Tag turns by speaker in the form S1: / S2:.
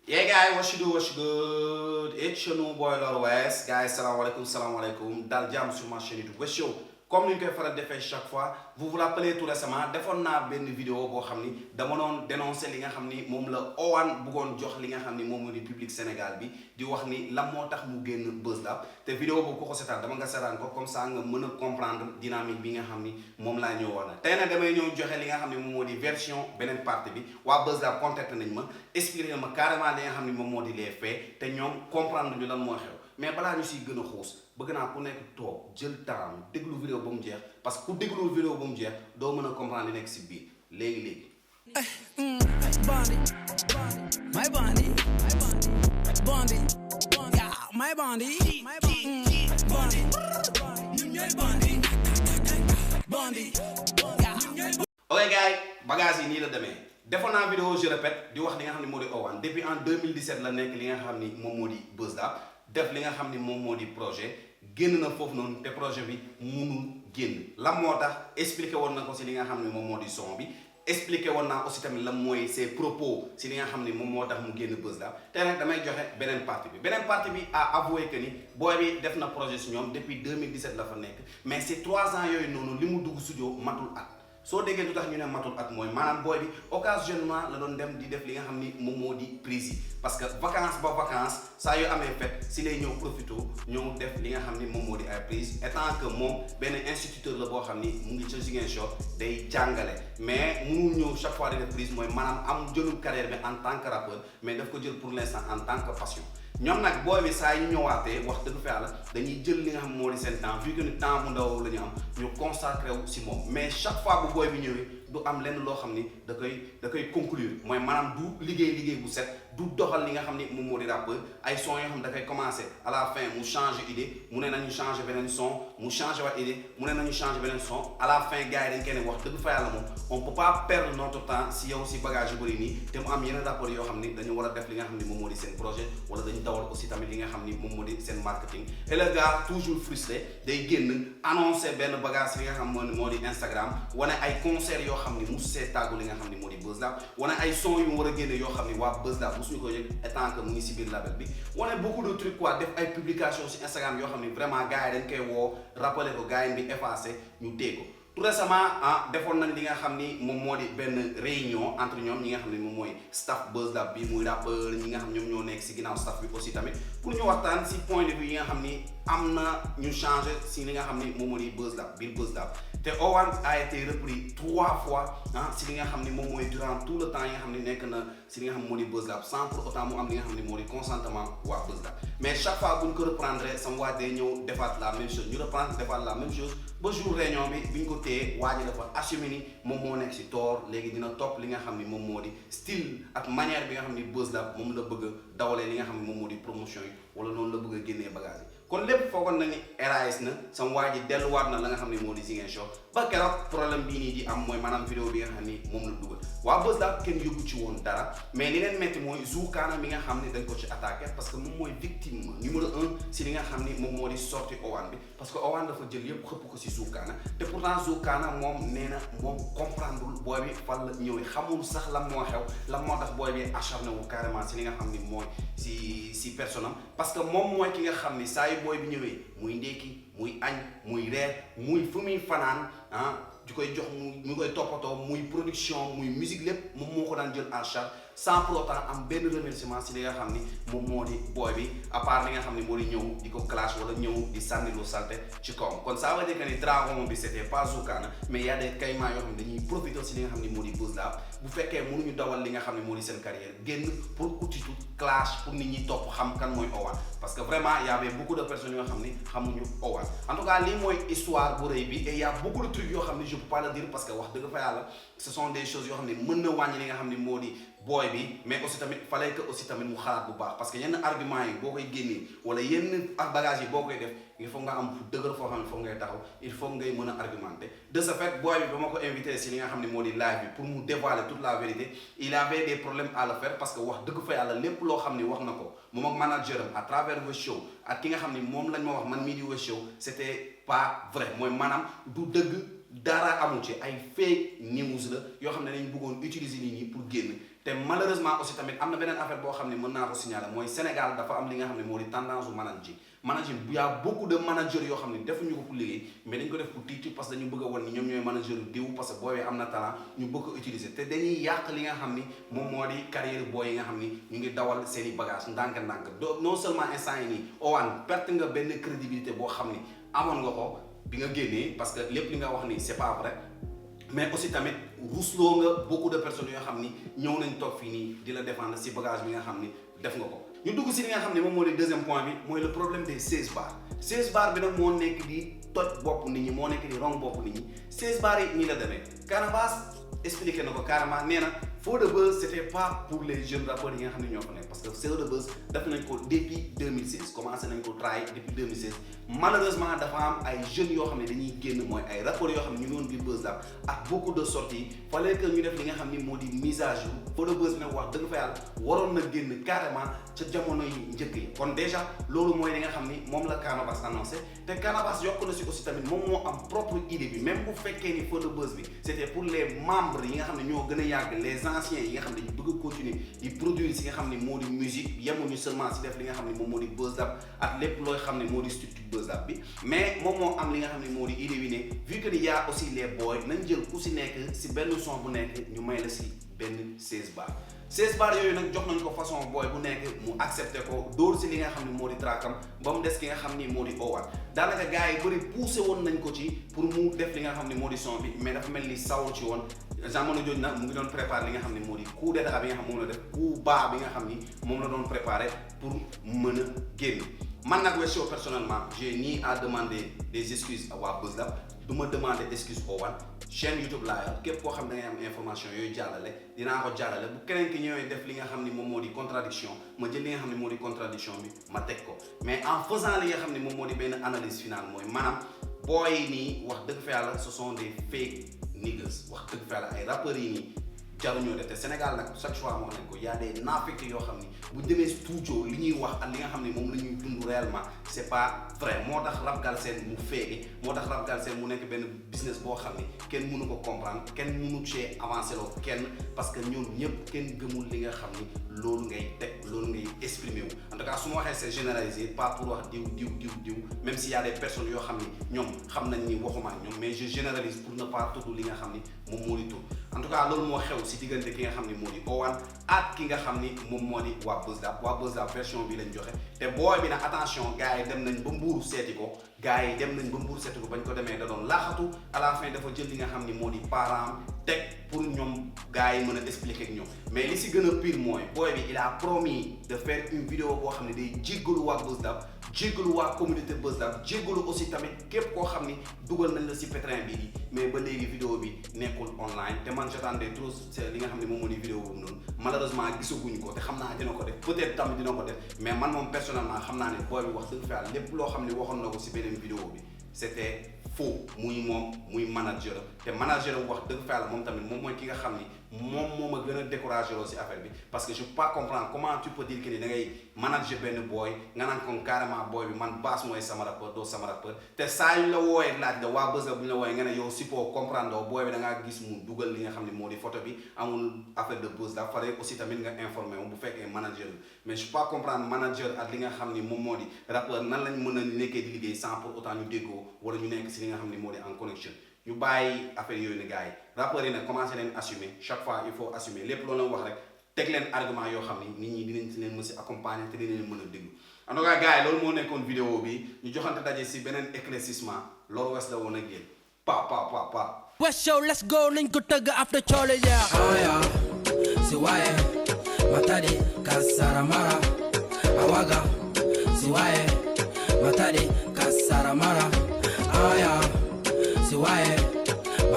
S1: Yeah, guys, what you do, what you good? It's your new boy Lord West. Guys, salam alaikum. Dal jam sur ma chaîne YouTube West Show. Comme nous le faisons de chaque fois, vous vous rappelez tout récemment, defoon naa benn vidéo boo xam ni dama doon dénoncer li nga xam ni moom la Owan bëggoon jox li nga xam ni moom moo di public Sénégal bi di wax ni lan moo tax mu génn Buzz Lab te vidéo boobu ku ko seetaan dama nga seetaan ko comme ça nga mën a comprendre dynamique bi nga xam ni moom laa ñëw wax tey nag damay ñëw joxe li nga xam ni moom moo di version beneen partie bi waa Buzz Lab contacté nañ ma expliqué ma carrément li nga xam ni moom moo di les faits te ñoom comprendre ñu lan moo xew mais balaa ñu siy gën a xuus bëgg naa ku nekk toog jël temps déglu vidéo ba mu jeex parce que ku déglu vidéo ba mu jeex doo mën a comprendre li nekk si biir léegi-léegi.
S2: My Bondi, Bondi, yeah, my Bondi, Bondi, Bondi, yeah.
S1: Ok gars yi bagage yi nii la demee defoon naa vidéo je répète di wax li nga xam ne moo di Owan depuis en 2017 la nekk li nga xam ni moom moo di Buzz Lab def li nga xam ni moom moo di projet génn na foofu noonu te projet bi munul génn lan moo tax expliqué woon na ko si li nga xam ne moom moo di son bi expliqué woon naa aussi tamit lan mooy ses propos si li nga xam ne moom moo tax mu génn Buzz Lab te nag damay joxe beneen partie bi a avoué que ni booy bi def na projet si ñoom depuis 2017 la fa nekk mais c'est 3 ans yooyu noonu li mu dugg studio matul at soo déggee lu tax ñu ne matul at mooy maanaam booy bi occasionnellement la doon dem di def li nga xam ni moom moo di prise yi parce que vacance ba vacance saa yu amee fête si lay ñëw profité ñëw def li nga xam ni moom moo di ay prise étant que moom benn instituteur la boo xam ni mu ngi ca Ziguinchor day jàngale mais mënul ñëw chaque fois di def prise mooy maanaam am jëlul carrière bi en tant que rappeur mais daf ko jël pour l'instant en tant que passion ñoom nag booy bi saa ñu ñëwaatee wax dëgg fa yàlla dañuy jël li nga xam moo di seen temps vu que ni temps bu ndaw la ñu am ñu consacré wu si moom mais chaque fois bu booy bi ñëwee du am lenn loo xam ni da koy conclure mooy maanaam du liggéey bu set du doxal li nga xam ni moom moo di rappeur ay son yoo xam da koy commencer à la fin mu changer idée mu ne nañu changer beneen son mu changer waat idée mu ne nañu changer beneen son à la fin gars yi dañ koy ne wax dëgg fa yàlla moom on peut pas perdre notre temps si yow si bagage yu bëri nii te mu am yeneen rappeurs yoo xam ni dañu war a def li nga xam ni moom moo di seen projet wala dañu dawal aussi tamit li nga xam ni moom moo di seen marketing et le gars toujours frustré day génn annoncer benn bagage li nga xam moo di Instagram wane ay concert yoo xam ni mu see tàggu li nga xam ni moo di Buzz Lab wane ay son yu mu war a génne yoo xam ni waa Buzz Lab musuñu ko yëg étant que mu ngi si biir label bi wane beaucoup de trucs quoi def ay publications si Instagram yoo xam ni vraiment gars yi dañ koy woo rappeler ko gars yi bi effacé ñu téye ko tout récemment defoon nañ li nga xam ni moom moo di benn réunion entre ñoom ñi nga xam ne moom mooy staff Buzz Lab bi muy rappeur ñi nga xam ñoom ñoo nekk si ginnaaw staff bi aussi tamit pour ñu waxtaan si point de vue yi nga xam ni am na ñu changé si li nga xam ni moom moo di Buzz Lab biir Buzz Lab te Owan a été repris 3 fois si li nga xam ni moom mooy durant tout le temps yi nga xam ni nekk na si li nga xam moo di Buzz Lab sans pour autant mu am li nga xam ni moo di consentement waa Buzz Lab mais chaque fois bu ñu ko reprendre sama waa day ñëw defaat la même chose ñu reprendre defaat la même chose ba jour réunion bi bi ñu ko téye waa ji dafa assumé ni moom moo nekk si toor léegi dina topp li nga xam ni moom moo di style ak manière bi nga xam ni Buzz Lab moom la bëgg a dawalee li nga xam ni moom moo di promotion yi wala noonu la bëgg a génnee bagage yi kon lépp foogoon na ni RAS na sama waa ji delluwaat na la nga xam ne moo di Ziguinchor ba keroog problème bii nii di am mooy maanaam vidéo bi nga xam ni moom la dugal waa Buzz Lab kenn yóbbu ci woon dara mais li leen metti mooy Zoukana mi nga xam ne dañ ko ci attaqué parce que moom mooy victime numéro 1 si li nga xam ni moom moo di sorti Owan bi parce que Owan dafa jël yëpp xëpp ko si Zoukana te pourtant Zoukana moom nee na moom comprendrewul booy bi fan la ñëwee xamul sax lan moo xew lan moo tax booy bi acharné wu carrément si li nga xam ni mooy si personne am parce que moom mooy ki nga xam ni saa yu booy bi ñëwee muy ndékki muy añ muy reer muy fu muy fanaan di koy jox mu koy toppatoo muy production muy musique lépp moom moo ko daan jël en charge sans pour autant am benn remerciement si li nga xam ni moom moo di booy bi à part li nga xam ni moo di ñëw di ko clash wala ñëw di sànni lu salte ci kawam kon ça veut dire que ni dragon bi c'était pas Zoukana mais y a des caïmans yoo xam ne dañuy profiter si li nga xam ni moo di Buzz Lab bu fekkee mënuñu dawal li nga xam ne moo di seen carrière génn pour utitu clash pour nit ñi topp xam kan mooy Owan parce que vraiment y avait beaucoup de personnes yoo xam ni xamuñu Owan en tout cas lii mooy histoire bu rëy bi et y a beaucoup de trucs yoo xam ni je peux pas le dire parce que wax dëgg fa yàlla ce sont des choses yoo xam ne mën na wàññi li nga xam ne moo di booy bi mais aussi tamit fallait que aussi tamit mu xalaat bu baax parce que yenn argument yi boo koy génnee wala yenn ak bagage yi boo koy def il faut nga am fu dëgër foo xam ne foog ngay taxaw il faut ngay mën a argumenter de ce fait booy bi ba ma ko invité si li nga xam ne moo di live bi pour mu dévoiler toute la vérité il avait des problèmes à le faire parce que wax dëgg fa yàlla lépp loo xam ni wax na ko moom ak manager am à travers West Show ak ki nga xam ni moom lañ ma wax man mii di West Show c'était pas vrai mooy maanaam du dëgg dara amu ci ay fake news la yoo xam ne dañu bëggoon utiliser nit ñi pour génn te malheureusement aussi tamit am na beneen affaire boo xam ne mën naa ko signaler mooy Sénégal dafa am li nga xam ne moo di tendance u managing bu y a beaucoup de managers yoo xam ne defuñu ko pour liggéey mais dañ ko def pour titre parce que dañu bëgg a wan ni ñoom ñooy manager diw parce que booy am na talent ñu bëgg ko utiliser te dañuy yàq li nga xam ni moom moo di carrière booy yi nga xam ni ñu ngi dawal seen i bagage ndànk-ndànk non seulement instant yi nii Owan perte nga benn crédibilité boo xam ni amoon nga ko bi nga génnee parce que lépp li nga wax ni c'est pas vrai mais aussi tamit rusloo nga beaucoup de personnes yoo xam ni ñëw nañ toog fii nii di la défendre si bagage bi nga xam ni def nga ko. ñu dugg si li nga xam ne moom moo di deuxième point bi mooy le problème des 16 bars 16 bars bi nag moo nekk di toj bopp nit ñi moo nekk di rong bopp nit ñi 16 bars yi nii la demee Canabasse expliqué na ko carrément nee na Feu de Buzz c'était pas pour les jeunes rappeurs yi nga xam ne ñoo fa nekk parce que Feu de Buzz def nañ ko depuis 2016 commencé nañ ko try depuis 2016 malheureusement dafa am ay jeunes yoo xam ne dañuy génn mooy ay rappeurs yoo xam ne ñu ngi woon biir Buzz Lab ak beaucoup de sorties fallait que ñu def li nga xam ni moo di mise à jour Feu de Buzz bi nag wax dëgg fa yàlla waroon na génn carrément ca jamono yi njëkk yi kon déjà loolu mooy li nga xam ni moom la Canabasse annoncé te Canabasse yokk na si aussi tamit moom moo am propre idée bi même bu fekkee ni Feu de Buzz bi c'était pour les membres yi nga xam ne ñoo gën a yàgg les anciens yi nga xam ne dañu bëgg a continuer di produire si nga xam ne moo di musique yemuñu seulement si def li nga xam ne moom moo di Buzz Lab ak lépp looy xam ne moo di structure Buzz Lab bi mais moom moo am li nga xam ne moo di idée bi ne vu que ni y a aussi les boys nañ jël ku si nekk si benn son bu nekk ñu may la si benn 16 bars 16 bars yooyu nag jox nañ ko façon boy bu nekk mu accepté ko dóor si li nga xam ne moo di trackam ba mu des ki nga xam ni moo di Owan daanaka gars yi bëri poussé woon nañ ko ci pour mu def li nga xam ne moo di son bi mais dafa mel ni sawul ci woon jamono jooju nag mu ngi doon préparé li nga xam ne moo di coup d'état bi nga xam moom la def coup bas bi nga xam ni moom la doon préparé pour mën a génn man nag Wes Show personnellement j'ai ni à demander des excuses à waa Buzz Lab du ma demander excuse Owan chaîne YouTube laa yor képp koo xam da ngay am information yooyu jàllale dinaa ko jàllale bu keneen ki ñëwee def li nga xam ni moom moo di contradiction ma jël li nga xam ne moo di contradiction bi ma teg ko mais en faisant li nga xam ne moom moo di benn analyse finale mooy maanaam booy nii wax dëgg fa yàlla ce sont des fake niggas wax dëgg fa yàlla ay rappeurs yi nii jaruñoo def te Sénégal nag chaque fois wax nañ ko y a des naafeq yoo xam ni bu demee studio li ñuy wax ak li nga xam ne moom la ñuy dund réellement c'est pas vrai moo tax Rap Galsen mu féege moo tax Rap Galsen mu nekk benn business boo xam ni kenn mënu ko comprendre kenn mënu cee avancer loo kenn parce que ñoom ñëpp kenn gëmul li nga xam ni loolu ngay teg loolu ngay exprimer wu en tout cas su ma waxee c'est généralisé pas pour wax diw même s'il y a des personnes yoo xam ni ñoom xam nañ ni waxuma ak ñoom mais je généralise pour ne pas tudd li nga xam ni moom moo di tudd en tout cas loolu moo xew si diggante ki nga xam ni moo di Owan ak ki nga xam ni moom moo di waa Buzz Lab version bi lañ joxe te booy bi nag attention gars yi dem nañ ba Mbuur seeti ko bañ ko demee da doon laaxatu à la fin dafa jël li nga xam ni moo di parent teg pour ñoom gars yi mën a expliquer ak ñoom mais li si gën a pire mooy booy bi il a promis de faire une vidéo boo xam ne day jéggalu waa Buzz Lab jéggalu waa communauté Buzz Lab jéggalu aussi tamit képp koo xam ni dugal nañ la si pétrin bii di mais ba léegi vidéo bi nekkul online te man j'attendais trop li nga xam ne moom moo di vidéo boobu noonu malheureusement gisaguñ ko te xam naa dina ko def peut-être tamit dina ko def mais man moom personnellement xam naa ne booy bi wax dëgg fa yàlla lépp loo xam ne waxoon na ko si beneen vidéo bi c'était faux muy moom muy manager te manager wax dëgg fa yàlla moom tamit moom mooy ki nga xam ni moom moo ma gën a découragé loo si affaire bi parce que je peux pas comprendre comment tu peux dire que ni da ngay manager benn booy nga naan ko carrément booy bi man Bass mooy sama rappeur doo sama rappeur te saa yu la wooyee laaj la waa Buzz Lab bu ñu la wooyee nga ne yow si pour comprendre doo booy bi da ngaa gis mu dugal li nga xam ne moo di photo bi amul affaire de Buzz Lab fallait aussi tamit nga informé wu bu fekkee manager bi mais je peux pas comprendre manager ak li nga xam ni moom moo di rappeur nan lañ mën a nekkee di liggéey sans pour autant ñu déggoo wala ñu nekk si li nga xam ni moo di en connexion ñu bàyyi affaire yooyu ne gars yi rappeurs yi nag commencé leen assumer chaque fois il faut assumer lépp loolu la wax rek teg leen argument yoo xam ni nit ñi dinañ ci leen mën si accompagner te dinañ leen mën a déglu en tout cas gars yi loolu moo nekkoon vidéo bi ñu joxante daje si beneen éclaircissement loolu Wes la woon ak yéen pa
S2: Wes Show let's go nañ ko tëgg after coole ya
S3: aya si waaye matadi kasaramara awaga si waaye matadi kasaramara aya si waaye